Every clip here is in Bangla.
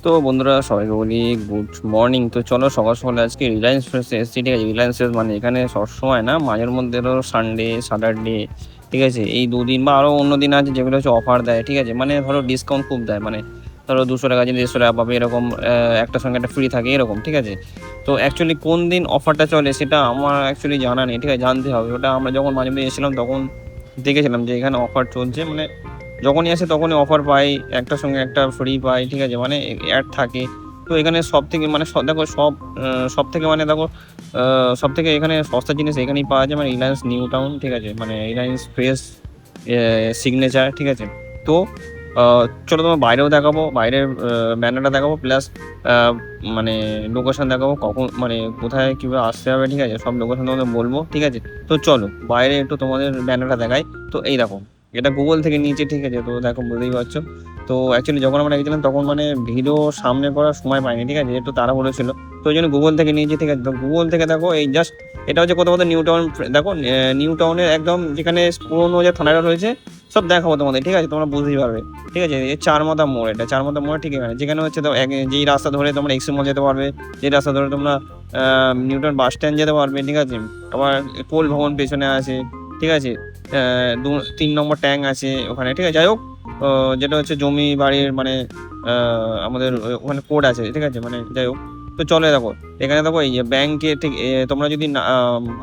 তো বন্ধুরা সবাইকে বলি গুড মর্নিং। তো চলো সকাল সকালে আজকে রিলায়েন্স ফ্রেশে এসেছি, ঠিক আছে। রিলায়েন্স ফ্রেশ মানে এখানে সবসময় না, মাঝের মধ্যে ধরো সানডে স্যাটারডে, ঠিক আছে, এই দুদিন বা আরও অন্য দিন আছে যেগুলো হচ্ছে অফার দেয়, ঠিক আছে। মানে ধরো ডিসকাউন্ট খুব দেয়, মানে ধরো 200 টাকা জিনিস 150 টাকা পাবে এরকম, একটার সঙ্গে একটা ফ্রি থাকে এরকম, ঠিক আছে। তো অ্যাকচুয়ালি কোন দিন অফারটা চলে সেটা আমার অ্যাকচুয়ালি জানা নেই, ঠিক আছে, জানতে হবে। ওটা আমরা যখন মাঝে মধ্যে এসেছিলাম তখন দেখেছিলাম যে এখানে অফার চলছে, মানে যখনই আসে তখনই অফার পাই, একটার সঙ্গে একটা ফ্রি পাই, ঠিক আছে, মানে অ্যাড থাকে। তো এখানে সবথেকে মানে দেখো সবথেকে মানে দেখো সবথেকে এখানে সস্তা জিনিস এখানেই পাওয়া যায়, মানে রিলায়েন্স নিউ টাউন, ঠিক আছে, মানে রিলায়েন্স ফ্রেশ সিগনেচার, ঠিক আছে। তো আ চলো তোমার বাইরেও দেখাবো, বাইরের ব্যানারটা দেখাবো, প্লাস আ মানে লোকেশন দেখাবো, কখন মানে কোথায় কিভাবে আসতে হবে, ঠিক আছে, সব লোকেশন তোমাদের বলবো, ঠিক আছে। তো চলো বাইরে একটু তোমাদের ব্যানারটা দেখাই। তো এই দেখো, এটা গুগল থেকে নিয়েছি, ঠিক আছে। তো দেখো বুঝতেই পারছো। তো অ্যাকচুয়ালি যখন আমরা গেছিলাম তখন মানে ভিডিও সামনে করার সময় পাইনি, ঠিক আছে, একটু তাড়াহুড়ো ছিল। তো ওই জন্য গুগল থেকে নিয়েছি, ঠিক আছে। তো গুগল থেকে দেখো এই জাস্ট এটা হচ্ছে কোথাও নিউ টাউন, দেখো নিউ টাউনের একদম যেখানে পুরোনো যে থানাটা রয়েছে সব দেখাবো তোমাদের, ঠিক আছে, তোমরা বুঝতেই পারবে, ঠিক আছে। এই চারমাথা মোড়, এটা চারমাথা মোড়, ঠিক আছে, যেখানে হচ্ছে তো যেই রাস্তা ধরে তোমরা এক্সিম মল যেতে পারবে, যেই রাস্তা ধরে তোমরা নিউটন বাস স্ট্যান্ড যেতে পারবে, ঠিক আছে। আবার কোল ভবন পেছনে আছে, ঠিক আছে। 3 নম্বর ট্যাঙ্ক আছে ওখানে, ঠিক আছে। যাই হোক, যেটা হচ্ছে জমি বাড়ির মানে আমাদের ওখানে কোড আছে, ঠিক আছে, মানে যাই হোক। তো চলো দেখো, এখানে দেখো এই যে ব্যাংকে ঠিক তোমরা যদি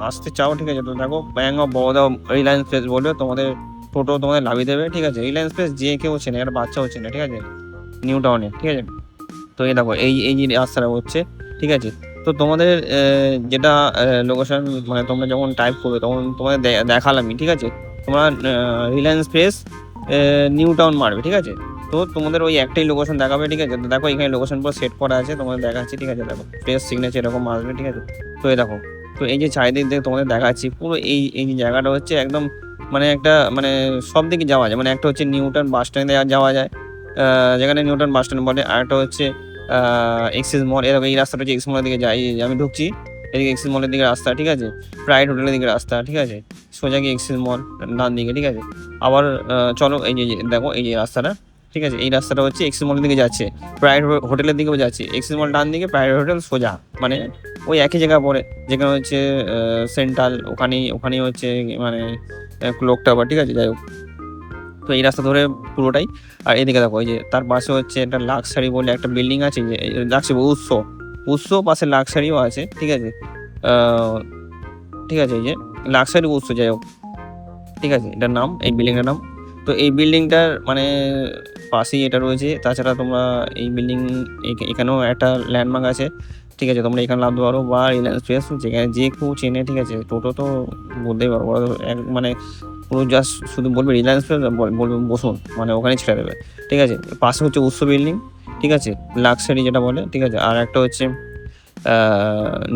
আসতে চাও, ঠিক আছে, তো দেখো bank of Baroda Reliance fresh বলবে, তোমাদের টোটো তোমাদের লাভিয়ে দেবে, ঠিক আছে। রিলায়েন্স ফ্রেশ যে কেউ চেনে, একটা বাচ্চাও চেনে, ঠিক আছে, নিউ টাউনে, ঠিক আছে। তো এই দেখো এই যে রাস্তাটা হচ্ছে, ঠিক আছে। তো তোমাদের যেটা লোকেশন মানে তোমরা যখন টাইপ করবে তখন তোমাদের দেখালামই, ঠিক আছে। তোমরা রিলায়েন্স ফ্রেশ নিউ টাউন মারবে, ঠিক আছে। তো তোমাদের ওই একটাই লোকেশন দেখাবে, ঠিক আছে। তো দেখো এখানে লোকেশন পুরো সেট করা আছে, তোমাদের দেখাচ্ছি, ঠিক আছে। দেখো ফ্রেশ সিগনেচার এরকম আসবে, ঠিক আছে। তো এই দেখো, তো এই যে চারিদিক দিয়ে তোমাদের দেখাচ্ছি পুরো এই যে জায়গাটা হচ্ছে একদম মানে একটা মানে সব দিকে যাওয়া যায়, মানে একটা হচ্ছে নিউটন বাস স্ট্যান্ডে যাওয়া যায়, যেখানে নিউটন বাস স্ট্যান্ড বলে, আরেকটা হচ্ছে এক্সিস মল, এরকম এই রাস্তাটা হচ্ছে এক্সিস মলের দিকে যাই, এই যে আমি ঢুকছি এদিকে এক্সিস মলের দিকে রাস্তা, ঠিক আছে। প্রাইড হোটেলের দিকে রাস্তা, ঠিক আছে, সোজা গিয়ে এক্সিস মল ডান দিকে, ঠিক আছে। আবার চলো এই যে দেখো এই যে রাস্তাটা, ঠিক আছে, এই রাস্তাটা হচ্ছে এক্সিস মলের দিকে যাচ্ছে, প্রাইড হোটেলের দিকেও যাচ্ছে, এক্সিস মল ডান দিকে, প্রাইড হোটেল সোজা, মানে ওই একই জায়গা পড়ে, যেখানে হচ্ছে সেন্ট্রাল, ওখানেই হচ্ছে মানে ক্লক টাওয়ার, ঠিক আছে। যাই হোক, তো এই রাস্তা ধরে পুরোটাই। আর এদিকে দেখো এই যে তার পাশে হচ্ছে একটা লাক্সারি বলে একটা বিল্ডিং আছে, যে লাক্সারি উৎস পাশে লাক্সারিও আছে, ঠিক আছে। আহ, ঠিক আছে, এই যে লাক্সারি উৎস, যাই হোক, ঠিক আছে, এটার নাম, এই বিল্ডিংটার নাম। তো এই বিল্ডিংটার মানে পাশেই এটা রয়েছে। তাছাড়া তোমরা এই বিল্ডিং এখানেও একটা ল্যান্ডমার্ক আছে, ঠিক আছে, তোমরা এখানে নামতে পারো, বা রিলায়েন্স ফ্রেশ যেখানে যে কেউ চেনে, ঠিক আছে। টোটো তো বলতেই পারবো, ওরা তো মানে পুরো জাস্ট শুধু বলবে রিলায়েন্স ফ্রেশ, বলবে বসুন, মানে ওখানে ছেড়ে দেবে, ঠিক আছে। পাশে হচ্ছে উৎস বিল্ডিং, ঠিক আছে, লাক্সারি যেটা বলে, ঠিক আছে। আর একটা হচ্ছে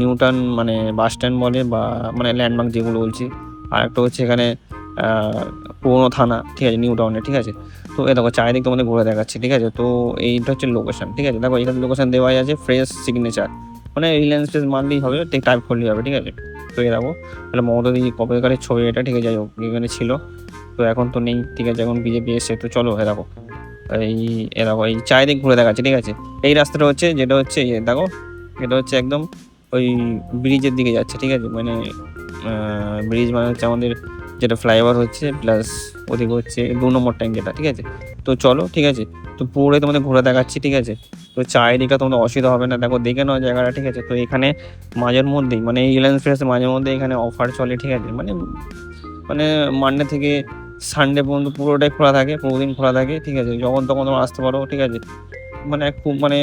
নিউটন মানে বাস স্ট্যান্ড বলে, বা মানে ল্যান্ডমার্ক যেগুলো বলছি। আর একটা হচ্ছে এখানে পুরোনো থানা, ঠিক আছে, নিউ টাউনে, ঠিক আছে। তো এই দেখো চারিদিক তোমাদের ঘুরে দেখাচ্ছে, ঠিক আছে। তো এইটা হচ্ছে লোকেশন, ঠিক আছে। দেখো এখানে লোকেশন দেওয়াই আছে, ফ্রেশ সিগনেচার, মানে রিলায়েন্স ফ্রেশ মানলেই হবে, ঠিক টাইপ করলেই হবে, ঠিক আছে। তো এই দেখো তাহলে মমতা দিদি কবেকারের ছবি এটা, ঠিক আছে, যাই হোক এখানে ছিল, তো এখন তো নেই, ঠিক আছে, এখন বিজেপি এসে। তো চলো এ দেখো এই এ দেখো এই চারিদিক ঘুরে দেখাচ্ছে, ঠিক আছে। এই রাস্তাটা হচ্ছে যেটা হচ্ছে দেখো, এটা হচ্ছে একদম ওই ব্রিজের দিকে যাচ্ছে, ঠিক আছে, মানে ব্রিজ মানে হচ্ছে আমাদের যেটা ফ্লাইওভার হচ্ছে, প্লাস ওদিকে হচ্ছে 2 নম্বর ট্যাঙ্ক যেটা, ঠিক আছে। তো চলো, ঠিক আছে, তো পুরোটাই তোমাদের ঘুরে দেখাচ্ছি, ঠিক আছে। তো চারিদিকটা তোমাদের অসুবিধা হবে না, দেখো দেখে নাও জায়গাটা, ঠিক আছে। তো এখানে মাঝের মধ্যেই মানে এই রিলায়েন্স ফ্রেশে মাঝে মধ্যে এখানে অফার চলে, ঠিক আছে, মানে মানে মানডে থেকে সানডে পর্যন্ত পুরোটাই খোলা থাকে, পুরোদিন খোলা থাকে, ঠিক আছে। যখন তখন তোমরা আসতে পারো, ঠিক আছে। মানে খুব মানে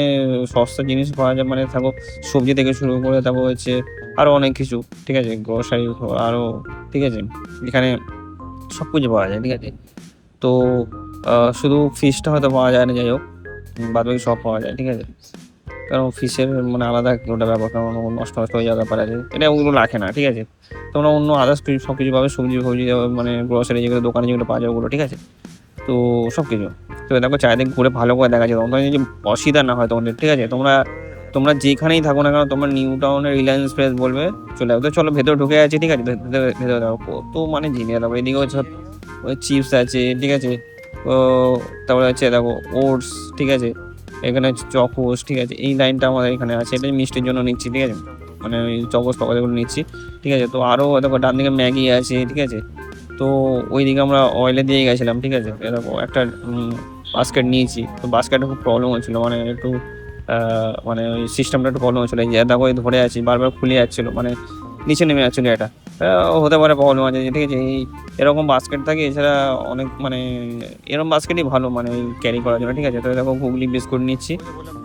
সস্তা জিনিস পাওয়া যায়, মানে থাকো সবজি থেকে শুরু করে, তারপর হচ্ছে আরো অনেক কিছু, ঠিক আছে, গ্রোসারি আরো, ঠিক আছে, এখানে সব কিছু পাওয়া যায়, ঠিক আছে। তো শুধু ফিশটা হয়তো পাওয়া যায় না, যাই হোক বাদ বাকি সব পাওয়া যায়, ঠিক আছে। কারণ ফিশের মানে আলাদা ওটা ব্যাপার, কারণ ও নষ্ট নষ্ট হয়ে যাওয়ার ব্যাপার আছে, এটা ওগুলো রাখে না, ঠিক আছে। তোমরা অন্য আদার্স কিছু সব কিছু পাবে, সবজি ফবজি মানে গ্রোসারি যেগুলো দোকানে যেগুলো পাওয়া যায় ওগুলো, ঠিক আছে। তো সবকিছু, তো দেখো চারিদিক ঘুরে ভালো করে দেখা যায়, তোমাদের যদি অসুবিধা না হয় তোমাদের, ঠিক আছে। তোমরা তোমরা যেখানেই থাকো না কেন, তোমরা নিউ টাউনের রিলায়েন্স ফ্রেশ বলবে, চলে যাবে। তো চলো ভেতরে ঢুকে আছে, ঠিক আছে, ভেতরে ভেতরে দেখো কত মানে জিনিস, দেখো এদিকে হচ্ছে চিপস আছে, ঠিক আছে। ও তারপরে হচ্ছে দেখো ওটস, ঠিক আছে, এখানে চকোস, ঠিক আছে, এই লাইনটা আমাদের এখানে আছে, এটাই মিষ্টির জন্য নিচ্ছি, ঠিক আছে, মানে ওই চকোস পকোড়াগুলো নিচ্ছি, ঠিক আছে। তো আরও দেখো ডান দিকে ম্যাগি আছে, ঠিক আছে। তো ওই দিকে আমরা অয়েলে দিয়ে গেছিলাম, ঠিক আছে। এরকম একটা বাস্কেট নিয়েছি, তো বাস্কেটে খুব প্রবলেম হচ্ছিলো, মানে একটু মানে ওই সিস্টেমটা একটু প্রবলেম হচ্ছিলো, এই যে দেখো ধরে আছি, বারবার খুলে যাচ্ছিলো, মানে নিচে নেমে যাচ্ছিলো এটা। হতে পারে প্রবলেম আছে, ঠিক আছে। এই এরকম বাস্কেট থাকে, এছাড়া অনেক মানে এরকম বাস্কেটই ভালো মানে ক্যারি করার জন্য, ঠিক আছে। তো দেখো ঘুগলি বিস্কুট নিচ্ছি,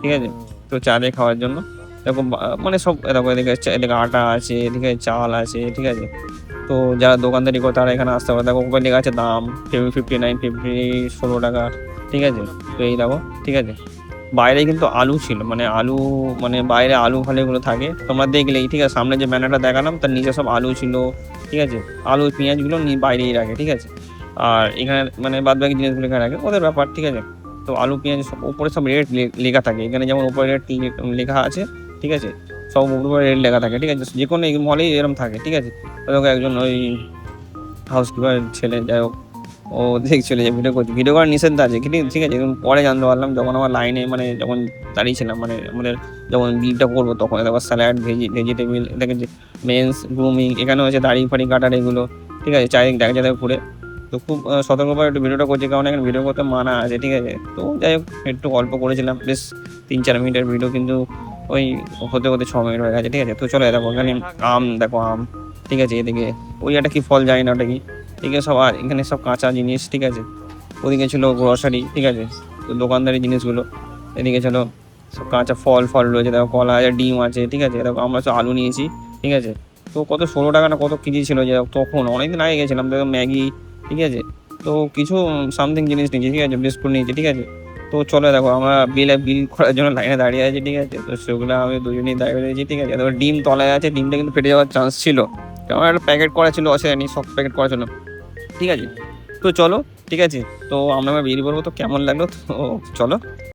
ঠিক আছে, তো চা দিয়ে খাওয়ার জন্য। এরকম মানে সব দেখো এদিকে এদিকে আটা আছে, ঠিক আছে, চাল আছে, ঠিক আছে। তো যারা দোকানদারি করে তারা এখানে আসতে পারে, দেখো উপরে লেখা আছে দাম 59, 16 টাকা, ঠিক আছে। তো এই দেখো, ঠিক আছে। বাইরে কিন্তু আলু ছিল, মানে আলু, মানে বাইরে আলু ফালুগুলো থাকে, তোমরা দেখলেই, ঠিক আছে। সামনে যে ব্যানারটা দেখালাম তার নিচে সব আলু ছিল, ঠিক আছে। আলু পেঁয়াজগুলো বাইরেই রাখে, ঠিক আছে। আর এখানে মানে বাদ বাকি জিনিসগুলো এখানে রাখে, ওদের ব্যাপার, ঠিক আছে। তো আলু পেঁয়াজ সব উপরে সব রেট লেখা থাকে, এখানে যেমন উপরে রেট লেখা আছে, ঠিক আছে। সব উপরে রেট লেখা থাকে, ঠিক আছে, যে কোনো মলেই এরকম থাকে, ঠিক আছে। ওদেরকে একজন ওই হাউসকিপার ছেলে, যাই হোক, ও দেখছিল যে ভিডিও করছে, ভিডিও করার নিষেধ আছে, কিন্তু ঠিক আছে। পরে জানতে পারলাম যখন আমার লাইনে মানে যখন দাঁড়িয়েছিলাম, মানে আমাদের যখন বিলটা করবো তখন তারপর স্যালাড, ভেজিটেবিল, এটাকে যে মেন্স গ্রুমিং, এখানে হচ্ছে দাড়ি ফাড়ি কাটার এগুলো, ঠিক আছে, চারিদিক দেখা যায় ঘুরে। তো খুব সতর্কভাবে একটু ভিডিওটা করছি, কারণ এখানে ভিডিও করতে মানা আছে, ঠিক আছে। তো যাই হোক একটু অল্প করেছিলাম, বেশ 3-4 মিনিটের ভিডিও, কিন্তু ওই হতে হতে 6 মিনিট হয়ে গেছে, ঠিক আছে। তো চলো দেখো এখানে আম, দেখো আম, ঠিক আছে। এদিকে ওই একটা কি ফল জানি না ওটা কি, ঠিক আছে। সব আর এখানে সব কাঁচা জিনিস, ঠিক আছে। ওদিকে ছিল গ্রসারি, ঠিক আছে, তো দোকানদারি জিনিসগুলো। এদিকে ছিল সব কাঁচা ফল রয়েছে, দেখো কলা আছে, ডিম আছে, ঠিক আছে। দেখো আমরা সব আলু নিয়েছি, ঠিক আছে। তো কত 16 টাকা না কত কেজি ছিল, যে তখন অনেকদিন আগে গেছিলাম, দেখো ম্যাগি, ঠিক আছে। তো কিছু সামথিং জিনিস নিয়েছি, ঠিক আছে, বিস্কুট নিয়েছি, ঠিক আছে। তো চলো দেখো আমরা বিল করার জন্য লাইনে দাঁড়িয়ে আছি, ঠিক আছে। তো সেগুলো আমি দুজনেই দাঁড়িয়ে রয়েছি, ঠিক আছে। তারপর ডিম তলায় আছে, ডিমটা কিন্তু ফেটে যাওয়ার চান্স ছিল, কারণ একটা প্যাকেট করা ছিল, অসেনি সব প্যাকেট করার জন্য, ঠিক আছে। তো চলো, ঠিক আছে। তো আমরা বেরিয়ে পড়বো, তো কেমন লাগলো, তো চলো।